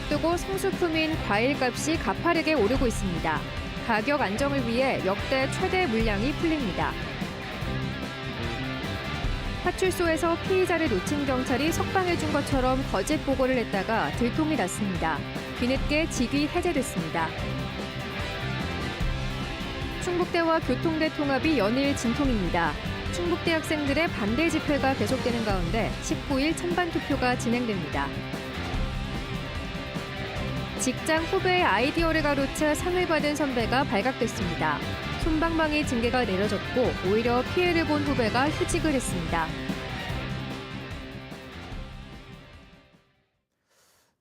앞두고 성수품인 과일값이 가파르게 오르고 있습니다. 가격 안정을 위해 역대 최대 물량이 풀립니다. 파출소에서 피의자를 놓친 경찰이 석방해준 것처럼 거짓 보고를 했다가 들통이 났습니다. 뒤늦게 직위 해제됐습니다. 충북대와 교통대 통합이 연일 진통입니다. 충북대 학생들의 반대 집회가 계속되는 가운데 19일 찬반 투표가 진행됩니다. 직장 후배의 아이디어를 가로채 상을 받은 선배가 발각됐습니다. 솜방망이 징계가 내려졌고 오히려 피해를 본 후배가 휴직을 했습니다.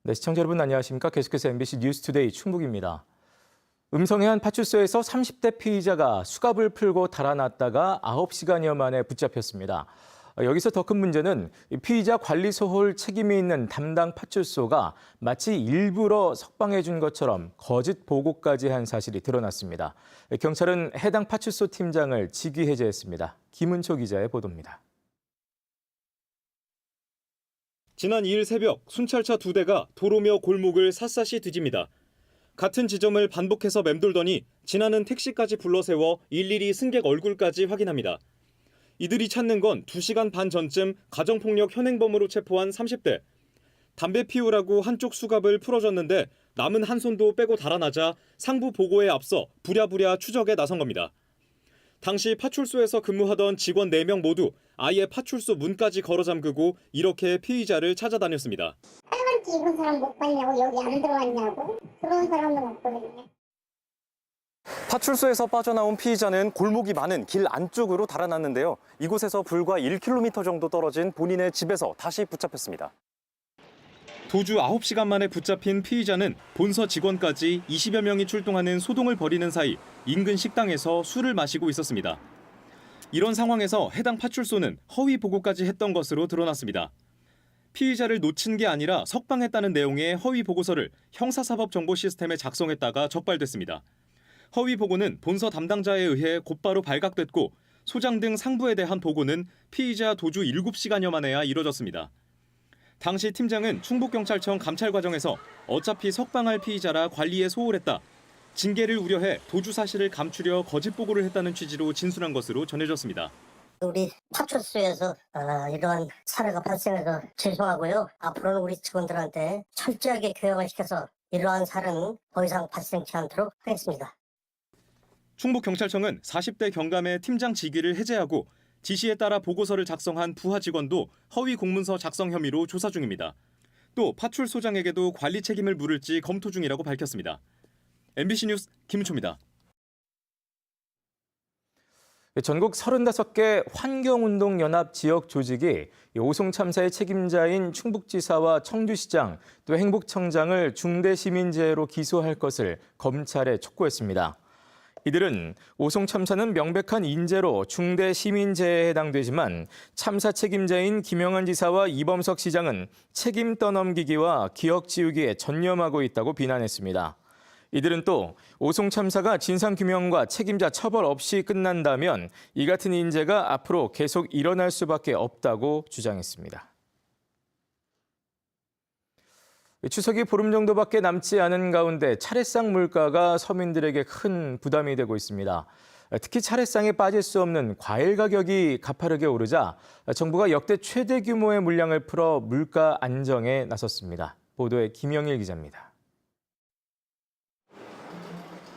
네, 시청자 여러분 안녕하십니까? 계속해서 MBC 뉴스투데이 충북입니다. 음성의 한 파출소에서 30대 피의자가 수갑을 풀고 달아났다가 9시간여 만에 붙잡혔습니다. 여기서 더 큰 문제는 피의자 관리 소홀 책임이 있는 담당 파출소가 마치 일부러 석방해 준 것처럼 거짓 보고까지 한 사실이 드러났습니다. 경찰은 해당 파출소 팀장을 직위 해제했습니다. 김은초 기자의 보도입니다. 지난 2일 새벽 순찰차 2대가 도로며 골목을 샅샅이 뒤집니다. 같은 지점을 반복해서 맴돌더니 지나는 택시까지 불러세워 일일이 승객 얼굴까지 확인합니다. 이들이 찾는 건 2시간 반 전쯤 가정폭력 현행범으로 체포한 30대. 담배 피우라고 한쪽 수갑을 풀어줬는데 남은 한 손도 빼고 달아나자 상부 보고에 앞서 부랴부랴 추적에 나선 겁니다. 당시 파출소에서 근무하던 직원 4명 모두 아예 파출소 문까지 걸어 잠그고 이렇게 피의자를 찾아다녔습니다. 빨간티 입은 사람 못 봤냐고, 여기 안 들어왔냐고, 그런 사람은 없거든요. 파출소에서 빠져나온 피의자는 골목이 많은 길 안쪽으로 달아났는데요. 이곳에서 불과 1km 정도 떨어진 본인의 집에서 다시 붙잡혔습니다. 도주 9시간 만에 붙잡힌 피의자는 본서 직원까지 20여 명이 출동하는 소동을 벌이는 사이 인근 식당에서 술을 마시고 있었습니다. 이런 상황에서 해당 파출소는 허위 보고까지 했던 것으로 드러났습니다. 피의자를 놓친 게 아니라 석방했다는 내용의 허위 보고서를 형사사법정보 시스템에 작성했다가 적발됐습니다. 허위 보고는 본서 담당자에 의해 곧바로 발각됐고 소장 등 상부에 대한 보고는 피의자 도주 7시간여 만에야 이뤄졌습니다. 당시 팀장은 충북경찰청 감찰 과정에서 어차피 석방할 피의자라 관리에 소홀했다. 징계를 우려해 도주 사실을 감추려 거짓 보고를 했다는 취지로 진술한 것으로 전해졌습니다. 우리 파출소에서 이러한 사례가 발생해서 죄송하고요. 앞으로는 우리 직원들한테 철저하게 교육을 시켜서 이러한 사례는 더 이상 발생치 않도록 하겠습니다. 충북경찰청은 40대 경감의 팀장 직위를 해제하고 지시에 따라 보고서를 작성한 부하 직원도 허위 공문서 작성 혐의로 조사 중입니다. 또 파출소장에게도 관리 책임을 물을지 검토 중이라고 밝혔습니다. MBC 뉴스 김은초입니다. 전국 35개 환경운동연합 지역 조직이 오송 참사의 책임자인 충북지사와 청주시장 또 행복청장을 중대시민재해로 기소할 것을 검찰에 촉구했습니다. 이들은 오송 참사는 명백한 인재로 중대시민재해에 해당되지만 참사 책임자인 김영한 지사와 이범석 시장은 책임 떠넘기기와 기억 지우기에 전념하고 있다고 비난했습니다. 이들은 또 오송 참사가 진상규명과 책임자 처벌 없이 끝난다면 이 같은 인재가 앞으로 계속 일어날 수밖에 없다고 주장했습니다. 추석이 보름 정도밖에 남지 않은 가운데 차례상 물가가 서민들에게 큰 부담이 되고 있습니다. 특히 차례상에 빠질 수 없는 과일 가격이 가파르게 오르자 정부가 역대 최대 규모의 물량을 풀어 물가 안정에 나섰습니다. 보도에 김영일 기자입니다.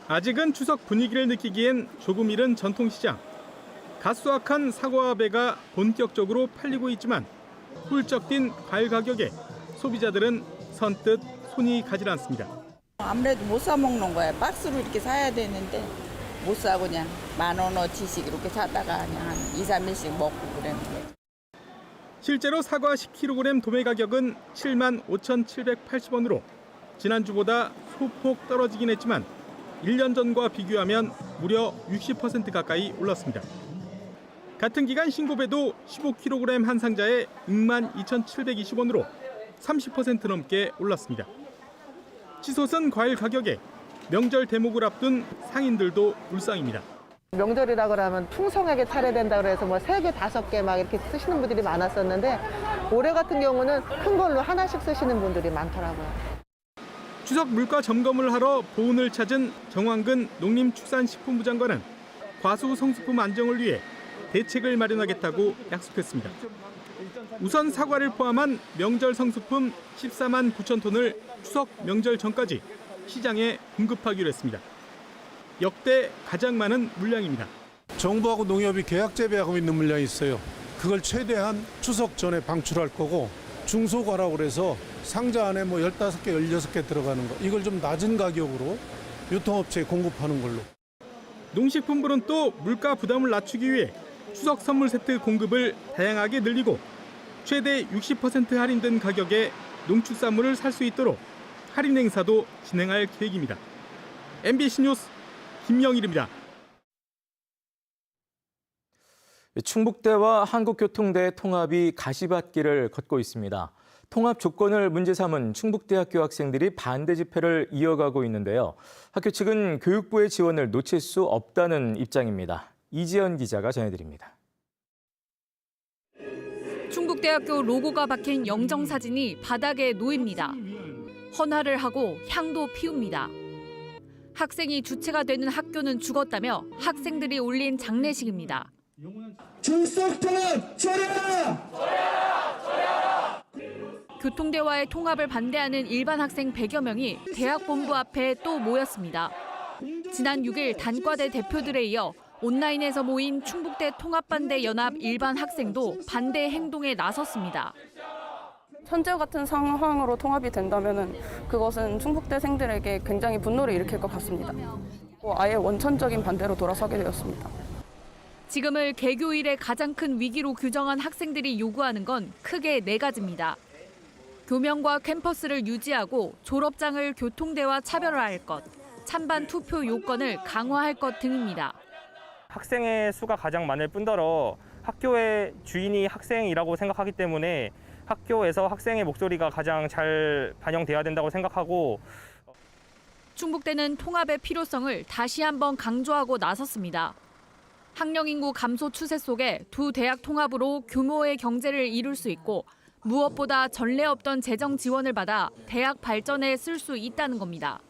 아직은 추석 분위기를 느끼기엔 조금 이른 전통시장. 갓 수확한 사과와 배가 본격적으로 팔리고 있지만 훌쩍 뛴 과일 가격에 소비자들은 선뜻 손이 가질 않습니다. 아무래도 못 사 먹는 거야. 박스로 이렇게 사야 되는데 못 사고 그냥 10,000원어치씩 이렇게 사다가 그냥 한 2, 3일씩 먹고 그러는 거예요. 실제로 사과 10kg 도매 가격은 75,780원으로 지난주보다 소폭 떨어지긴 했지만 1년 전과 비교하면 무려 60% 가까이 올랐습니다. 같은 기간 신고배도 15kg 한 상자에 62,720원으로 30% 넘게 올랐습니다. 치솟은 과일 가격에 명절 대목을 앞둔 상인들도 울상입니다. 명절이라 그러면 풍성하게 차려된다 그래서 뭐 3개, 5개 막 이렇게 쓰시는 분들이 많았었는데 올해 같은 경우는 큰 걸로 하나씩 쓰시는 분들이 많더라고요. 추석 물가 점검을 하러 보은을 찾은 정황근 농림축산식품부 장관은 과수 성수품 안정을 위해 대책을 마련하겠다고 약속했습니다. 우선 사과를 포함한 명절 성수품 14만 9천 톤을 추석 명절 전까지 시장에 공급하기로 했습니다. 역대 가장 많은 물량입니다. 정부하고 농협이 계약 재배하고 있는 물량이 있어요. 그걸 최대한 추석 전에 방출할 거고 중소과라고 그래서 상자 안에 뭐 15개, 16개 들어가는 거 이걸 좀 낮은 가격으로 유통업체에 공급하는 걸로. 농식품부는 또 물가 부담을 낮추기 위해 추석 선물 세트 공급을 다양하게 늘리고 최대 60% 할인된 가격에 농축산물을 살 수 있도록 할인 행사도 진행할 계획입니다. MBC 뉴스 김영일입니다. 충북대와 한국교통대 통합이 가시밭길을 걷고 있습니다. 통합 조건을 문제 삼은 충북대학교 학생들이 반대 집회를 이어가고 있는데요. 학교 측은 교육부의 지원을 놓칠 수 없다는 입장입니다. 이지연 기자가 전해드립니다. 충북대학교 로고가 박힌 영정사진이 바닥에 놓입니다. 헌화를 하고 향도 피웁니다. 학생이 주체가 되는 학교는 죽었다며 학생들이 올린 장례식입니다. 출석 통합 처리하라! 교통대와의 통합을 반대하는 일반 학생 100여 명이 대학 본부 앞에 또 모였습니다. 지난 6일 단과대 대표들에 이어 온라인에서 모인 충북대 통합반대 연합 일반 학생도 반대 행동에 나섰습니다. 현재 같은 상황으로 통합이 된다면 그것은 충북대생들에게 굉장히 분노를 일으킬 것 같습니다. 아예 원천적인 반대로 돌아서게 되었습니다. 지금을 개교일의 가장 큰 위기로 규정한 학생들이 요구하는 건 크게 4가지입니다. 교명과 캠퍼스를 유지하고 졸업장을 교통대와 차별화할 것, 찬반 투표 요건을 강화할 것 등입니다. 학생의 수가 가장 많을 뿐더러 학교의 주인이 학생이라고 생각하기 때문에 학교에서 학생의 목소리가 가장 잘 반영돼야 된다고 생각하고 충북대는 통합의 필요성을 다시 한번 강조하고 나섰습니다. 학령 인구 감소 추세 속에 두 대학 통합으로 규모의 경제를 이룰 수 있고 무엇보다 전례 없던 재정 지원을 받아 대학 발전에 쓸 수 있다는 겁니다.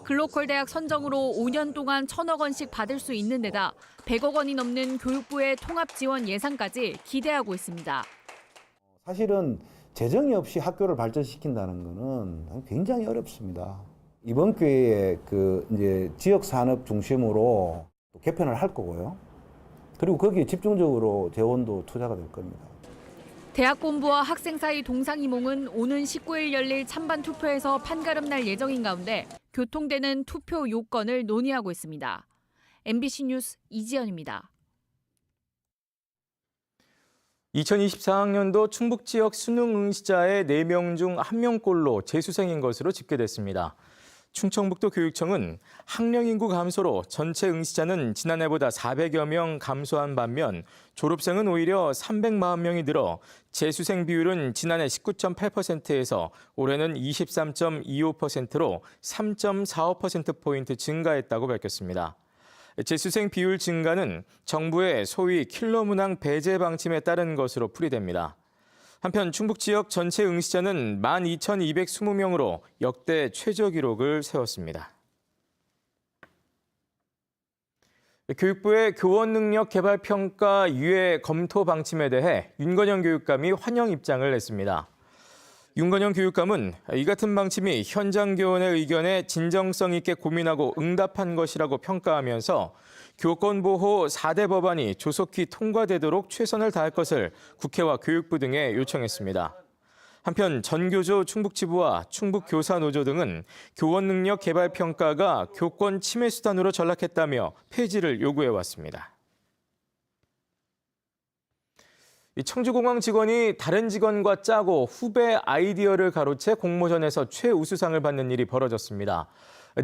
글로컬 대학 선정으로 5년 동안 1,000억 원씩 받을 수 있는 데다 100억 원이 넘는 교육부의 통합 지원 예산까지 기대하고 있습니다. 사실은 재정이 없이 학교를 발전시킨다는 것은 굉장히 어렵습니다. 이번 기회에 이제 지역 산업 중심으로 개편을 할 거고요. 그리고 거기에 집중적으로 재원도 투자가 될 겁니다. 대학 본부와 학생 사이 동상이몽은 오는 19일 열릴 찬반 투표에서 판가름 날 예정인 가운데 교통대는 투표 요건을 논의하고 있습니다. MBC 뉴스 이지연입니다. 2024학년도 충북 지역 수능 응시자의 4명 중 1명꼴로 재수생인 것으로 집계됐습니다. 충청북도 교육청은 학령 인구 감소로 전체 응시자는 지난해보다 400여 명 감소한 반면 졸업생은 오히려 340명이 늘어 재수생 비율은 지난해 19.8%에서 올해는 23.25%로 3.45%포인트 증가했다고 밝혔습니다. 재수생 비율 증가는 정부의 소위 킬러 문항 배제 방침에 따른 것으로 풀이됩니다. 한편 충북 지역 전체 응시자는 12,220명으로 역대 최저 기록을 세웠습니다. 교육부의 교원 능력 개발 평가 유예 검토 방침에 대해 윤건영 교육감이 환영 입장을 냈습니다. 윤건영 교육감은 이 같은 방침이 현장 교원의 의견에 진정성 있게 고민하고 응답한 것이라고 평가하면서 교권보호 4대 법안이 조속히 통과되도록 최선을 다할 것을 국회와 교육부 등에 요청했습니다. 한편 전교조 충북지부와 충북교사노조 등은 교원 능력 개발 평가가 교권 침해 수단으로 전락했다며 폐지를 요구해왔습니다. 청주공항 직원이 다른 직원과 짜고 후배 아이디어를 가로채 공모전에서 최우수상을 받는 일이 벌어졌습니다.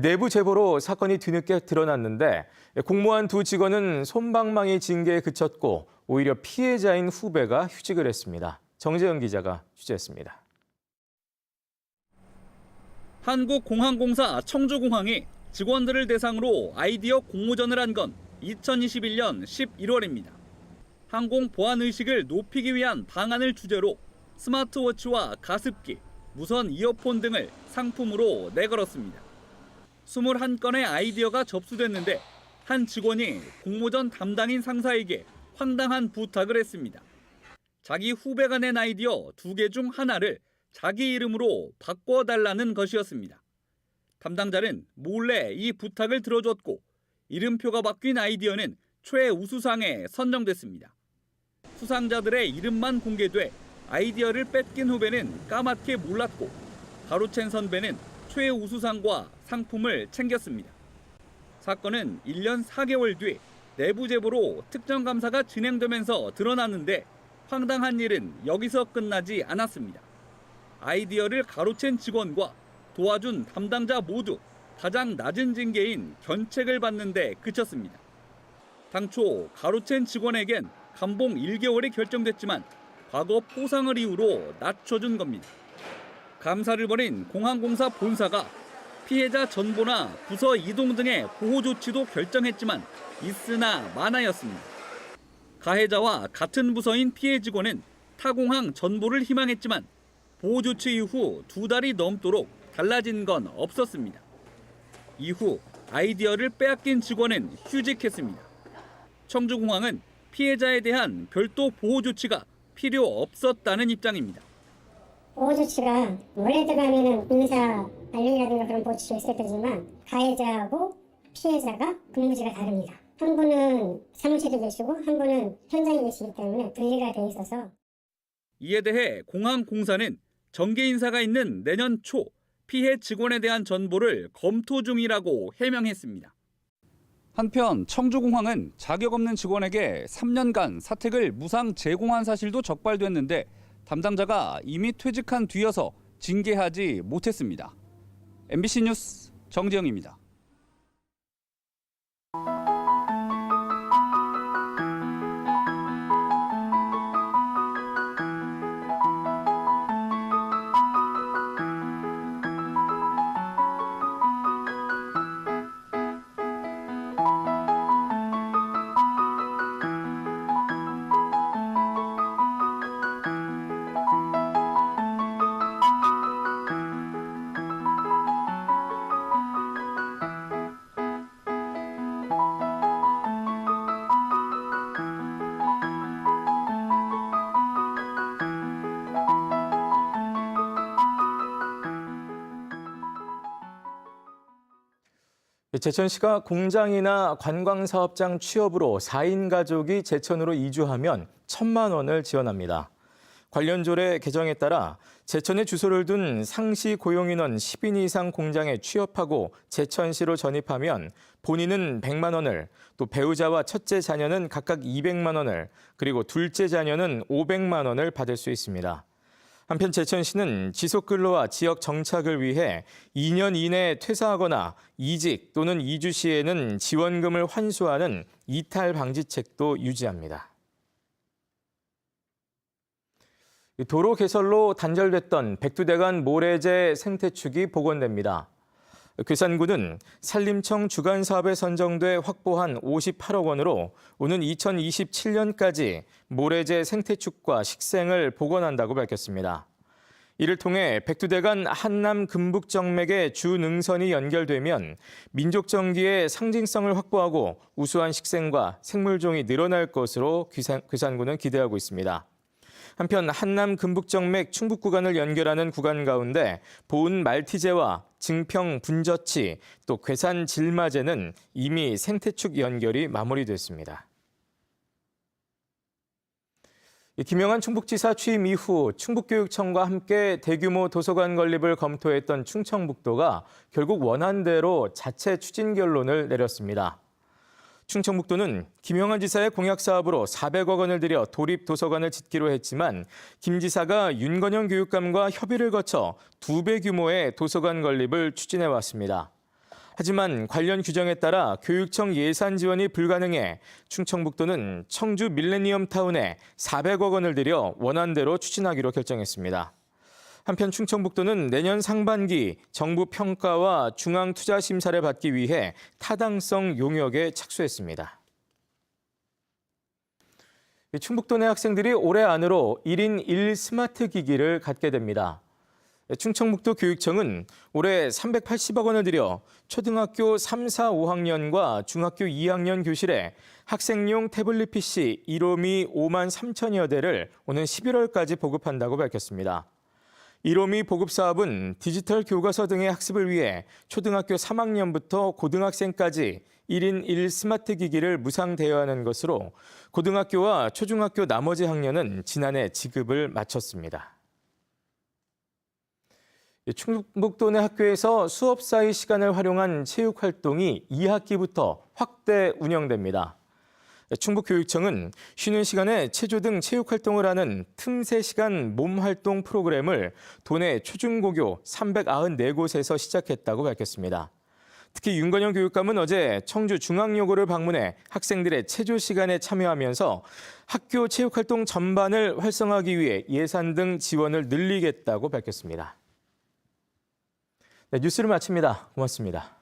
내부 제보로 사건이 뒤늦게 드러났는데 공모한 두 직원은 솜방망이 징계에 그쳤고 오히려 피해자인 후배가 휴직을 했습니다. 정재현 기자가 취재했습니다. 한국공항공사 청주공항이 직원들을 대상으로 아이디어 공모전을 한 건 2021년 11월입니다. 항공 보안 의식을 높이기 위한 방안을 주제로 스마트워치와 가습기, 무선 이어폰 등을 상품으로 내걸었습니다. 21건의 아이디어가 접수됐는데 한 직원이 공모전 담당인 상사에게 황당한 부탁을 했습니다. 자기 후배가 낸 아이디어 2개 중 하나를 자기 이름으로 바꿔달라는 것이었습니다. 담당자는 몰래 이 부탁을 들어줬고 이름표가 바뀐 아이디어는 최우수상에 선정됐습니다. 수상자들의 이름만 공개돼 아이디어를 뺏긴 후배는 까맣게 몰랐고 가로챈 선배는 최우수상과 상품을 챙겼습니다. 사건은 1년 4개월 뒤 내부 제보로 특정 감사가 진행되면서 드러났는데 황당한 일은 여기서 끝나지 않았습니다. 아이디어를 가로챈 직원과 도와준 담당자 모두 가장 낮은 징계인 견책을 받는 데 그쳤습니다. 당초 가로챈 직원에겐 감봉 1개월이 결정됐지만 과거 포상을 이유로 낮춰준 겁니다. 감사를 벌인 공항공사 본사가 피해자 전보나 부서 이동 등의 보호 조치도 결정했지만 있으나 마나였습니다. 가해자와 같은 부서인 피해 직원은 타공항 전보를 희망했지만 보호 조치 이후 2달이 넘도록 달라진 건 없었습니다. 이후 아이디어를 빼앗긴 직원은 휴직했습니다. 청주공항은 피해자에 대한 별도 보호 조치가 필요 없었다는 입장입니다. 보호 조치가 원래 들어가면은 인사 관련이라든가 그런 조치가 있을 테지만 가해자하고 피해자가 근무지가 다릅니다. 한 분은 사무실에 계시고 한 분은 현장에 계시기 때문에 분리가 돼 있어서 이에 대해 공항공사는 정계 인사가 있는 내년 초 피해 직원에 대한 전보를 검토 중이라고 해명했습니다. 한편 청주공항은 자격 없는 직원에게 3년간 사택을 무상 제공한 사실도 적발됐는데 담당자가 이미 퇴직한 뒤여서 징계하지 못했습니다. MBC 뉴스 정지영입니다. 제천시가 공장이나 관광사업장 취업으로 4인 가족이 제천으로 이주하면 1,000만 원을 지원합니다. 관련 조례 개정에 따라 제천에 주소를 둔 상시 고용인원 10인 이상 공장에 취업하고 제천시로 전입하면 본인은 100만 원을, 또 배우자와 첫째 자녀는 각각 200만 원을, 그리고 둘째 자녀는 500만 원을 받을 수 있습니다. 한편 제천시는 지속근로와 지역 정착을 위해 2년 이내에 퇴사하거나 이직 또는 이주 시에는 지원금을 환수하는 이탈 방지책도 유지합니다. 도로 개설로 단절됐던 백두대간 모래재 생태축이 복원됩니다. 괴산군은 산림청 주관사업에 선정돼 확보한 58억 원으로 오는 2027년까지 모래재 생태축과 식생을 복원한다고 밝혔습니다. 이를 통해 백두대간 한남 금북정맥의 주 능선이 연결되면 민족정기의 상징성을 확보하고 우수한 식생과 생물종이 늘어날 것으로 괴산군은 기대하고 있습니다. 한편 한남 금북정맥 충북 구간을 연결하는 구간 가운데 보은 말티제와 증평 분저치 또 괴산 질마제는 이미 생태축 연결이 마무리됐습니다. 김영한 충북지사 취임 이후 충북교육청과 함께 대규모 도서관 건립을 검토했던 충청북도가 결국 원안대로 자체 추진 결론을 내렸습니다. 충청북도는 김영한 지사의 공약 사업으로 400억 원을 들여 도립도서관을 짓기로 했지만 김 지사가 윤건영 교육감과 협의를 거쳐 2배 규모의 도서관 건립을 추진해왔습니다. 하지만 관련 규정에 따라 교육청 예산 지원이 불가능해 충청북도는 청주 밀레니엄타운에 400억 원을 들여 원안대로 추진하기로 결정했습니다. 한편 충청북도는 내년 상반기 정부 평가와 중앙투자심사를 받기 위해 타당성 용역에 착수했습니다. 충북도 내 학생들이 올해 안으로 1인 1 스마트 기기를 갖게 됩니다. 충청북도 교육청은 올해 380억 원을 들여 초등학교 3, 4, 5학년과 중학교 2학년 교실에 학생용 태블릿 PC 1호미 5만 3천여 대를 오는 11월까지 보급한다고 밝혔습니다. 1호미 보급 사업은 디지털 교과서 등의 학습을 위해 초등학교 3학년부터 고등학생까지 1인 1 스마트 기기를 무상 대여하는 것으로 고등학교와 초중학교 나머지 학년은 지난해 지급을 마쳤습니다. 충북도 내 학교에서 수업 사이 시간을 활용한 체육 활동이 2학기부터 확대 운영됩니다. 충북교육청은 쉬는 시간에 체조 등 체육 활동을 하는 틈새 시간 몸 활동 프로그램을 도내 초중고교 394곳에서 시작했다고 밝혔습니다. 특히 윤건영 교육감은 어제 청주 중앙여고를 방문해 학생들의 체조 시간에 참여하면서 학교 체육 활동 전반을 활성화하기 위해 예산 등 지원을 늘리겠다고 밝혔습니다. 네, 뉴스를 마칩니다. 고맙습니다.